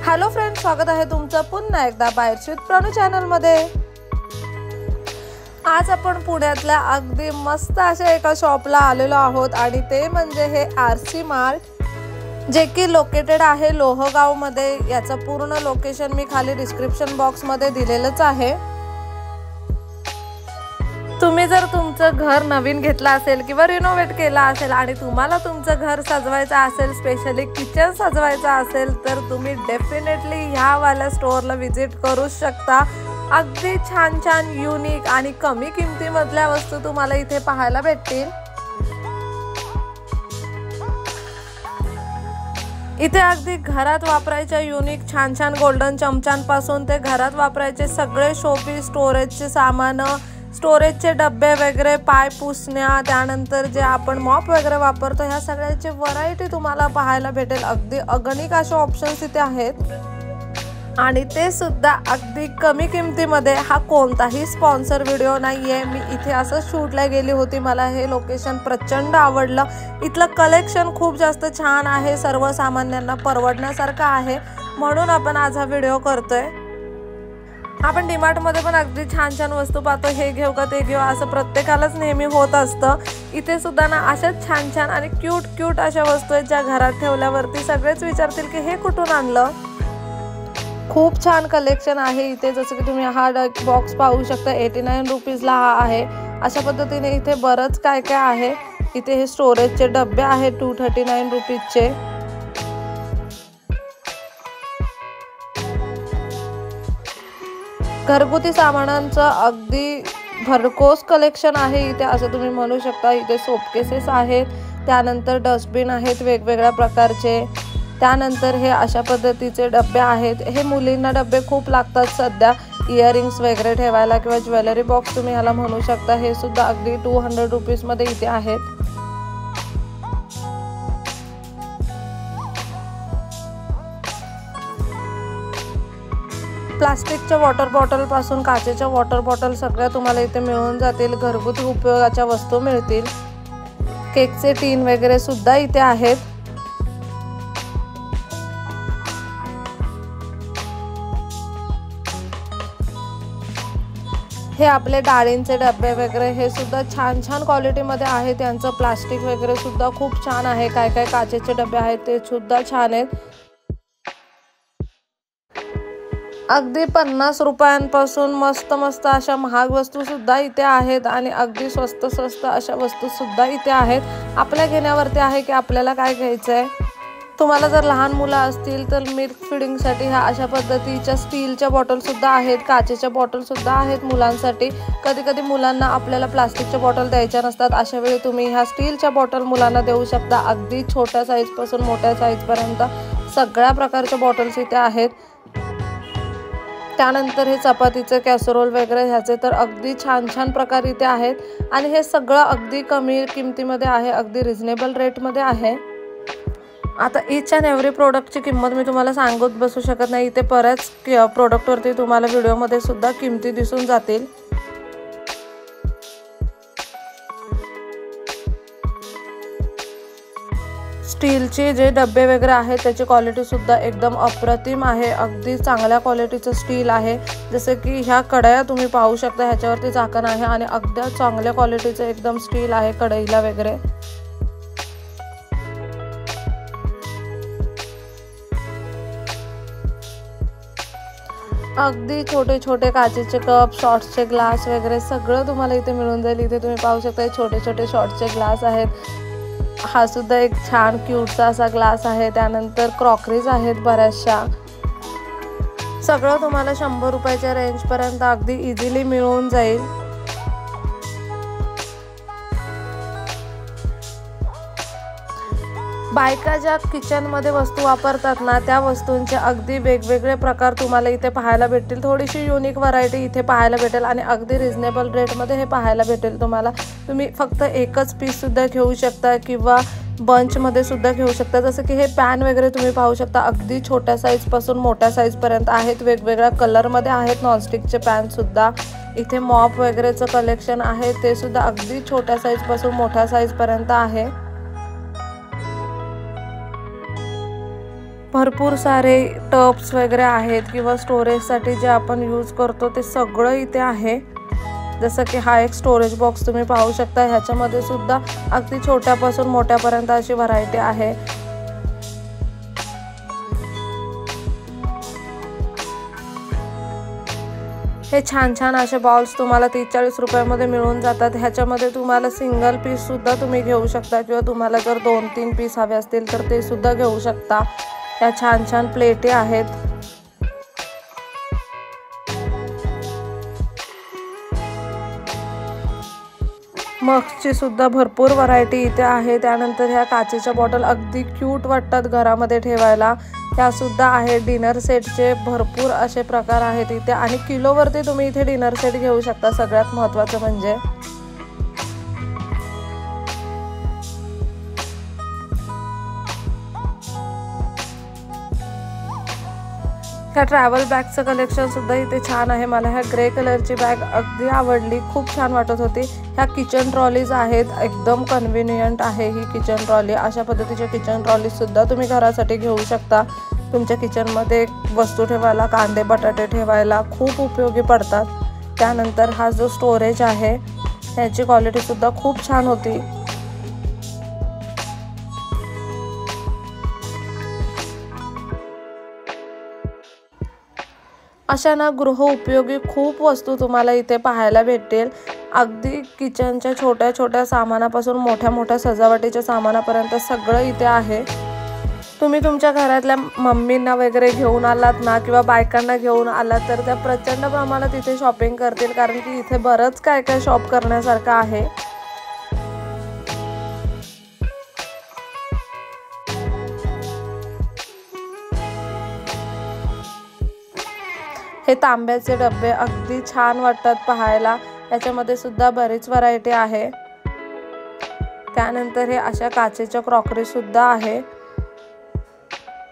Hello friends, स्वागत आहे तुमचं पुन्हा एकदा बाहेरची प्राणू चॅनल मध्ये। आज आपण पुण्यातल्या अगदी मस्त अशा एका शॉपला आलेलो आहोत आणि ते म्हणजे हे आरसी मार्ट, जे की लोकेटेड आहे लोहगाव मध्ये। याचं पूर्ण लोकेशन मी खाली डिस्क्रिप्शन बॉक्स मध्ये दिलेलंच आहे। तुम्ही जर तुमचं घर नवीन घेतला असेल किंवा रिनोव्हेट केला असेल आणि तुम्हाला तुमचं घर सजवायचं असेल, स्पेशली किचन सजवायचं असेल, तर तुम्ही डेफिनेटली ह्या वाल्या स्टोअरला विजिट करू शकता। अगदी छान छान युनिक आणि कमी किमतीमधल्या वस्तू तुम्हाला इथे पाहायला भेटतील। इथे अगदी घरात वापरायच्या युनिक छान छान गोल्डन चमच्यांपासून ते घरात वापरायचे सगळे शोपीस, स्टोरेजचे सामान, स्टोरेजचे डब्बे वगैरे, पाय पुसण्या, त्यानंतर जे आपण मॉप वगैरे वापरतो, ह्या सगळ्याची व्हरायटी तुम्हाला पाहायला भेटेल। अगदी अगणित असे ऑप्शन्स इथे आहेत आणि ते सुद्धा अगदी कमी किमतीमध्ये। हा कोणताही स्पॉन्सर व्हिडिओ नाहीये, मी इथे असं शूटला गेली होती। मला हे लोकेशन प्रचंड आवडलं। इथलं कलेक्शन खूप जास्त छान आहे, सर्वसामान्यांना परवडण्यासारखं आहे, म्हणून आपण आज हा व्हिडिओ करतोय। आपण डीमार्ट मध्ये पण अगदी छान छान वस्तू पाहतो, हे घेऊ का ते घेऊ असं प्रत्येकालाच नेहमी होत असतं। इथे सुद्धा ना अशाच छान छान आणि क्यूट क्यूट अशा वस्तू आहेत, ज्या घरात ठेवल्यावरती सगळेच विचारतील की हे कुठून आणलं। खूप छान कलेक्शन आहे इथे, जसं की तुम्ही हा बॉक्स पाहू शकता, 89 रुपीजला हा आहे। अशा पद्धतीने इथे बरंच काय काय आहे। इथे हे स्टोरेजचे डब्बे आहेत 239 रुपीजचे। घरगुती सामानांचं अगदी भरघोस कलेक्शन आहे इथे, असं तुम्ही म्हणू शकता। इथे सोपकेसेस आहेत, त्यानंतर डस्टबिन आहेत वेगवेगळ्या प्रकारचे, त्यानंतर हे अशा पद्धतीचे डब्बे आहेत। हे मुलींना डब्बे खूप लागतात सध्या, इयरिंग्स वगैरे ठेवायला किंवा ज्वेलरी बॉक्स तुम्ही ह्याला म्हणू शकता। हे सुद्धा अगदी 200 रुपीजमध्ये इथे आहेत। प्लास्टिकच्या वॉटर बॉटल पासून काचेच्या वॉटर बॉटल सगळ्या तुम्हाला इथे मिळून जातील। घरगुती उपयोगाच्या वस्तू मिळतील। केकचे टीन वगैरे सुद्धा इथे आहेत। हे आपले डाळींचे डब्बे वगैरे, हे सुद्धा छान छान क्वालिटीमध्ये आहे। त्यांचं प्लास्टिक वगैरे सुद्धा खूप छान आहे। काय काय काचेचे डबे आहेत ते सुद्धा छान आहेत। अगदी 50 रुपयांपासून मस्त मस्त अशा महाग वस्तू सुद्धा इथे आहेत आणि अगदी स्वस्त स्वस्त अशा वस्तू सुद्धा इथे आहेत। आपल्या घेण्यावरती आहे की आपल्याला काय घ्यायचं आहे। तुम्हाला जर लहान मुलं असतील तर मिल्क फिडिंगसाठी ह्या अशा पद्धतीच्या स्टीलच्या बॉटल सुद्धा आहेत, काचेच्या बॉटल सुद्धा आहेत मुलांसाठी। कधी कधी मुलांना आपल्याला प्लास्टिकच्या बॉटल द्यायच्या नसतात, अशा वेळी तुम्ही ह्या स्टीलच्या बॉटल मुलांना देऊ शकता। अगदी छोट्या साईजपासून मोठ्या साईजपर्यंत सगळ्या प्रकारच्या बॉटल्स इथे आहेत। त्यानंतर हे चपातीचे कॅसरोल वगैरे, ह्याचे तर अगदी छान छान प्रकार इथे आहेत आणि हे सगळं अगदी कमी किमतीमध्ये आहे, अगदी रिझनेबल रेटमध्ये आहे। आता ईच अँड एव्हरी प्रोडक्टची किंमत मी तुम्हाला सांगत बसू शकत नाही, इथे बऱ्याच प्रोडक्टवरती तुम्हाला व्हिडिओमध्ये सुद्धा किमती दिसून जातील। स्टीलचे जे डब्बे वगैरे आहेत त्याची क्वालिटी सुद्धा एकदम अप्रतिम आहे। अगदी चांगल्या क्वालिटीचं स्टील आहे, जसे की ह्या कढया तुम्ही पाहू शकता, ह्याच्यावरती झाकण आहे आणि अगदी चांगल्या क्वालिटीचं एकदम स्टील आहे कढईला वगैरे। अगदी छोटे छोटे काचेचे कप, शॉर्ट्सचे ग्लास वगैरे सगळं तुम्हाला इथे मिळून जाईल। इथे तुम्ही पाहू शकता छोटे छोटे शॉर्ट्सचे ग्लास आहेत। हा सुद्धा एक छान क्यूटचा असा ग्लास आहे। त्यानंतर क्रॉकरीज आहेत बऱ्याचशा। सगळं तुम्हाला 100 रुपयाच्या रेंजपर्यंत अगदी इझिली मिळून जाईल। बायका ज्या किचनमध्ये वस्तू वापरतात ना, त्या वस्तूंचे अगदी वेगवेगळे प्रकार तुम्हाला इथे पाहायला भेटतील। थोडीशी युनिक व्हरायटी इथे पाहायला भेटेल आणि अगदी रिझनेबल रेटमध्ये हे पाहायला भेटेल तुम्हाला। तुम्ही फक्त एकच पीस सुद्धा घेऊ शकता किंवा बंचमध्ये सुद्धा घेऊ शकता। जसं की हे पॅन वगैरे तुम्ही पाहू शकता, अगदी छोट्या साईजपासून मोठ्या साईजपर्यंत आहेत, वेगवेगळ्या कलरमध्ये आहेत। नॉनस्टिकचे पॅन सुद्धा इथे, मॉप वगैरेचं कलेक्शन आहे, ते सुद्धा अगदी छोट्या साईजपासून मोठ्या साईजपर्यंत आहे। भरपूर सारे टब्स वगैरे आहेत किंवा स्टोरेजसाठी जे आपण यूज करतो ते सगळं इथे आहे। जसं की हा एक स्टोरेज बॉक्स तुम्ही पाहू शकता, ह्याच्यामध्ये सुद्धा अगदी छोट्यापासून मोठ्यापर्यंत अशी व्हरायटी आहे। हे छान छान असे बॉल्स तुम्हाला 30-40 रुपयामध्ये मिळून जातात। ह्याच्यामध्ये तुम्हाला सिंगल पीस सुद्धा तुम्ही घेऊ शकता किंवा तुम्हाला जर 2-3 पीस हवे असतील तर ते सुद्धा घेऊ शकता। ह्या छान छान प्लेटे आहेत। मग्सची सुद्धा भरपूर व्हरायटी इथे आहे। त्यानंतर ह्या काचेच्या बॉटल अगदी क्यूट वाटतात घरामध्ये ठेवायला, ह्या सुद्धा आहेत। डिनर सेटचे भरपूर असे प्रकार आहेत इथे आणि किलोवरती तुम्ही इथे डिनर सेट घेऊ शकता। सगळ्यात महत्त्वाचं म्हणजे ह्या ट्रॅव्हल बॅगचं कलेक्शन सुद्धा इथे छान आहे। मला ह्या ग्रे कलरची बॅग अगदी आवडली, खूप छान वाटत होती। ह्या किचन ट्रॉलीज आहेत, एकदम कन्व्हिनियंट आहे ही किचन ट्रॉली। अशा पद्धतीच्या किचन ट्रॉलीज सुद्धा तुम्ही घरासाठी घेऊ शकता। तुमच्या किचनमध्ये वस्तू ठेवायला, कांदे बटाटे ठेवायला खूप उपयोगी पडतात। त्यानंतर हा जो स्टोरेज आहे ह्याची क्वालिटी सुद्धा खूप छान होती। अशा ना गृह उपयोगी खूप वस्तू तुम्हाला इथे पाहायला भेटेल। अगदी किचनच्या छोट्या छोट्या सामानापासून मोठ्या मोठ्या सजावटीच्या सामानापर्यंत सगळं इथे आहे। तुम्ही तुमच्या घरातल्या मम्मींना वगैरे घेऊन आलात ना किंवा बायकांना घेऊन आलात तर त्या प्रचंड प्रमाणात इथे शॉपिंग करतील, कारण की इथे बरंच काय काय शॉप करण्यासारखं आहे। हे तांब्याचे डबे अगदी छान वाटतात पाहायला, याच्यामध्ये सुद्धा बरीच व्हरायटी आहे। त्यानंतर हे अशा काचेच्या क्रॉकरी सुद्धा आहे।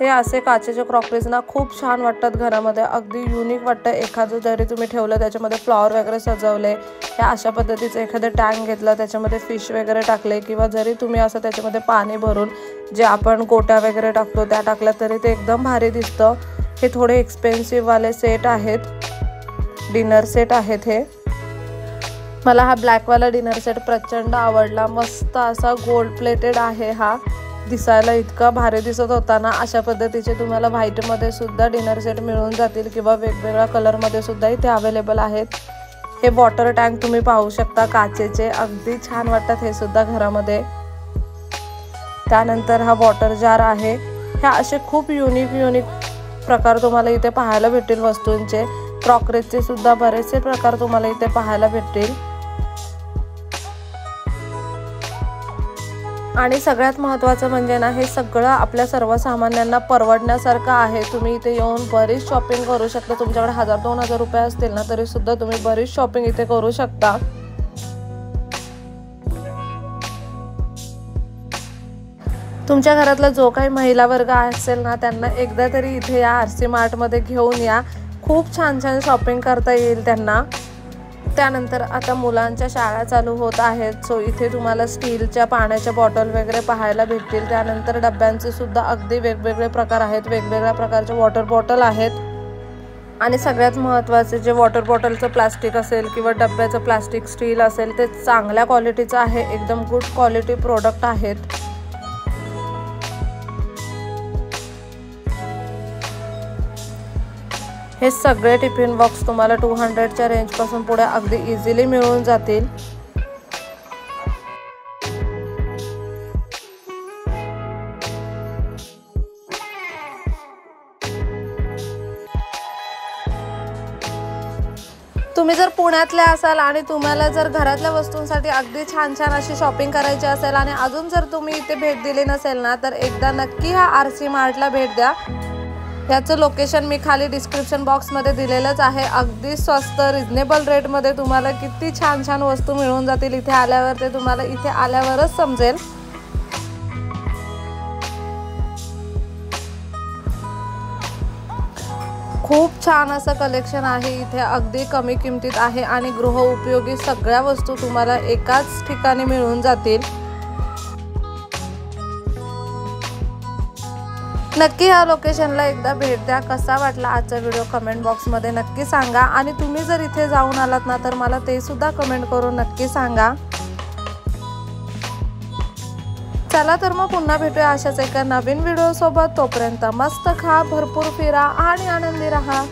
हे असे काचेचे क्रॉकरीज ना खूप छान वाटतात घरामध्ये, अगदी युनिक वाटतं। एखादं जरी तुम्ही ठेवलं त्याच्यामध्ये फ्लॉवर वगैरे सजवले, हे अशा पद्धतीचं एखादं टँक घेतलं त्याच्यामध्ये फिश वगैरे टाकले किंवा जरी तुम्ही असं त्याच्यामध्ये पाणी भरून जे आपण गोट्या वगैरे टाकतो त्या टाकल्या तरी ते एकदम भारी दिसतं। हे थोडे एक्सपेन्सिव्ह वाले सेट आहेत, डिनर सेट आहेत हे। मला हा ब्लॅकवाला डिनर सेट प्रचंड आवडला, मस्त असा गोल्ड प्लेटेड आहे हा, दिसायला इतका भारी दिसत होता ना। अशा पद्धतीचे तुम्हाला व्हाईटमध्ये सुद्धा डिनर सेट मिळून जातील किंवा वेगवेगळ्या कलरमध्ये सुद्धा इथे अवेलेबल आहेत। हे वॉटर टँक तुम्ही पाहू शकता काचेचे, अगदी छान वाटतात हे सुद्धा घरामध्ये। त्यानंतर हा वॉटर जार आहे। ह्या असे खूप युनिक प्रकार तुम्हाला इथे पाहायला भेटतील वस्तूंचे। क्रॉकरीजचे सुद्धा बरेचसे प्रकार तुम्हाला इथे पाहायला भेटतील। आणि सगळ्यात महत्त्वाचं म्हणजे ना, हे सगळं आपल्या सर्वसामान्यांना परवडण्यासारखं आहे। तुम्ही इथे येऊन बरीच शॉपिंग करू शकता। तुमच्याकडे 1000-2000 रुपये असतील ना तरी सुद्धा तुम्ही बरीच शॉपिंग इथे करू शकता। तुमच्या घरातला जो काही महिला वर्ग असेल ना त्यांना एकदा तरी इथे या आरसी मार्टमध्ये घेऊन या, खूप छान छान शॉपिंग करता येईल त्यांना। त्यानंतर आता मुलांच्या शाळा चालू होत आहेत, सो इथे तुम्हाला स्टीलच्या पाण्याच्या बॉटल वगैरे पाहायला भेटतील। त्यानंतर डब्यांचे सुद्धा अगदी वेगवेगळे प्रकार आहेत, वेगवेगळ्या प्रकारचे वॉटर बॉटल आहेत। आणि सगळ्यात महत्त्वाचे जे वॉटर बॉटलचं प्लास्टिक असेल किंवा डब्याचं प्लास्टिक स्टील असेल ते चांगल्या क्वालिटीचं आहे, एकदम गुड क्वालिटी प्रोडक्ट आहेत। हे सगळे टिफिन बॉक्स तुम्हाला 200च्या रेंजपासून पुढे अगदी इझिली मिळून जातील। तुम्ही जर पुण्यातले असाल आणि तुम्हाला जर घरातल्या वस्तूंसाठी अगदी छान छान अशी शॉपिंग करायची असेल आणि अजून जर तुम्ही इथे भेट दिली नसेल ना तर एकदा नक्की ह्या आरसी मार्टला भेट द्या। ह्याचं लोकेशन मी खाली डिस्क्रिप्शन बॉक्समध्ये दिलेलंच आहे। अगदी स्वस्त रिजनेबल रेटमध्ये तुम्हाला किती छान छान वस्तू मिळून जातील इथे आल्यावर, ते तुम्हाला इथे आल्यावरच समजेल। खूप छान असं कलेक्शन आहे इथे, अगदी कमी किमतीत आहे आणि गृह उपयोगी सगळ्या वस्तू तुम्हाला एकाच ठिकाणी मिळून जातील। नक्की ह्या लोकेशनला एकदा भेट द्या। कसा वाटला आजचा व्हिडिओ कमेंट बॉक्समध्ये नक्की सांगा आणि तुम्ही जर इथे जाऊन आलात ना तर मला ते सुद्धा कमेंट करून नक्की सांगा। चला तर मग पुन्हा भेटूया अशाच एका नवीन व्हिडिओ सोबत। तोपर्यंत मस्त खा, भरपूर फिरा आणि आनंदी राहा।